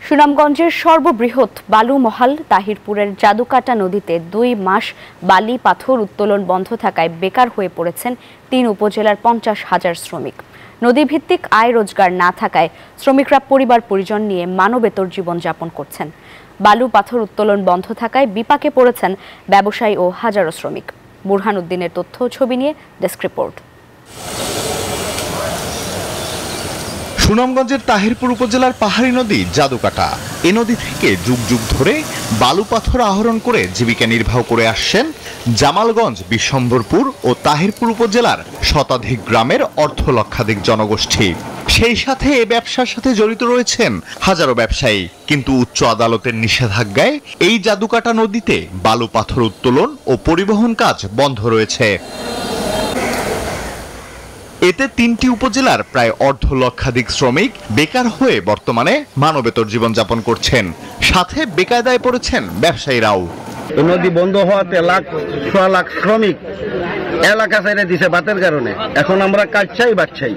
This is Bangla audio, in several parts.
সুনামগঞ্জের সর্ববৃহৎ বালু মহাল তাহিরপুরের জাদুকাটা নদীতে 2 মাস বালি পাথর উত্তোলন বন্ধ থাকায় বেকার হয়ে পড়েছেন 3 উপজেলার 50,000 শ্রমিক। নদীভিত্তিক আয় রোজগার না থাকায় শ্রমিকরা পরিবার পরিজন নিয়ে মানবেতর জীবনযাপন করছেন। বালু পাথর উত্তোলন বন্ধ থাকায় বিপাকে পড়েছেন ব্যবসায়ী ও হাজারো শ্রমিক। বুরহান উদ্দিনের তথ্য ছবি নিয়ে ডেস্ক রিপোর্ট। সুনামগঞ্জের তাহিরপুর উপজেলার পাহাড়ি নদী জাদুকাটা। এ নদী থেকে যুগ যুগ ধরে বালু পাথর আহরণ করে জীবিকা নির্বাহ করে আসছেন জামালগঞ্জ, বিশ্বম্ভরপুর ও তাহিরপুর উপজেলার শতাধিক গ্রামের অর্ধলক্ষাধিক জনগোষ্ঠী। সেই সাথে এ ব্যবসার সাথে জড়িত রয়েছেন হাজারো ব্যবসায়ী। কিন্তু উচ্চ আদালতের নিষেধাজ্ঞায় এই জাদুকাটা নদীতে বালু পাথর উত্তোলন ও পরিবহন কাজ বন্ধ রয়েছে। এতে 3টি উপজেলার প্রায় অর্ধলক্ষাধিক শ্রমিক বেকার হয়ে বর্তমানে মানবেতর জীবনযাপন করছেন। সাথে বেকায়দায় পড়েছেন ব্যবসায়ীরাও। নদী বন্ধ হওয়াতে সোয়া লাখ শ্রমিক এলাকা ছেড়ে দিছে বাতের কারণে। এখন আমরা কাজ চাই, বাদ চাই।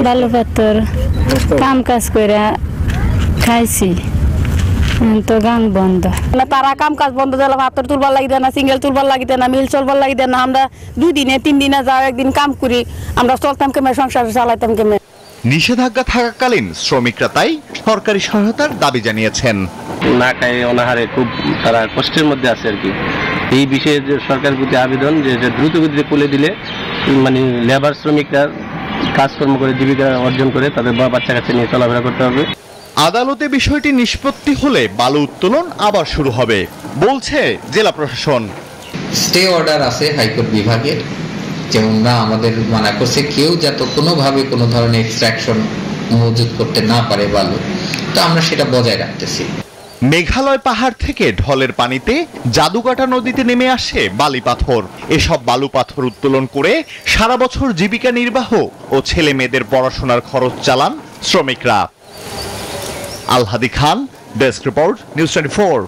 বালু পাথর কাম কাজ করে খাইছি, তো গান বন্ধ। তারা কাম কাজ বন্ধ দিলে পাথর তুলবার লাগি না, সিঙ্গেল তুলবার লাগি না, মিল চলবার লাগি না। আমরা 2 দিনে 3 দিনে যাও, একদিন কাম করি, আমরা চলতাম কেমে, সংসার চালাইতাম কেমে। নিষেধাজ্ঞা থাকাকালীন শ্রমিকরা তাই সরকারি সহায়তার দাবি জানিয়েছেন। না খায় অনাহারে খুব তারা কষ্টের মধ্যে আছে আর কি। এই বিষয়ে যে সরকারের প্রতি আবেদন যে দ্রুত গতিতে খুলে দিলে মানে লেবার শ্রমিকরা কাজকর্ম করে জীবিকা অর্জন করে তাদের বাচ্চা কাচ্চা নিয়ে চলাফেরা করতে হবে। আদালতে বিষয়টি নিষ্পত্তি হলে বালু উত্তোলন আবার শুরু হবে বলছে জেলা প্রশাসন। স্টে অর্ডার আছে হাইকোর্ট বিভাগের, যেমন না আমাদের মানা করছে কেউ যাতে কোনোভাবে কোনো ধরনের এক্সট্রাকশন মজুত করতে না পারে বালু, তো আমরা সেটা বজায় রাখতেছি। মেঘালয় পাহাড় থেকে ঢলের পানিতে জাদুকাটা নদীতে নেমে আসে বালি পাথর। এসব বালু পাথর উত্তোলন করে সারা বছর জীবিকা নির্বাহ ও ছেলে মেয়েদের পড়াশোনার খরচ চালান শ্রমিকরা। আল হাদি খান, ডেস্ক রিপোর্ট, নিউজ 24।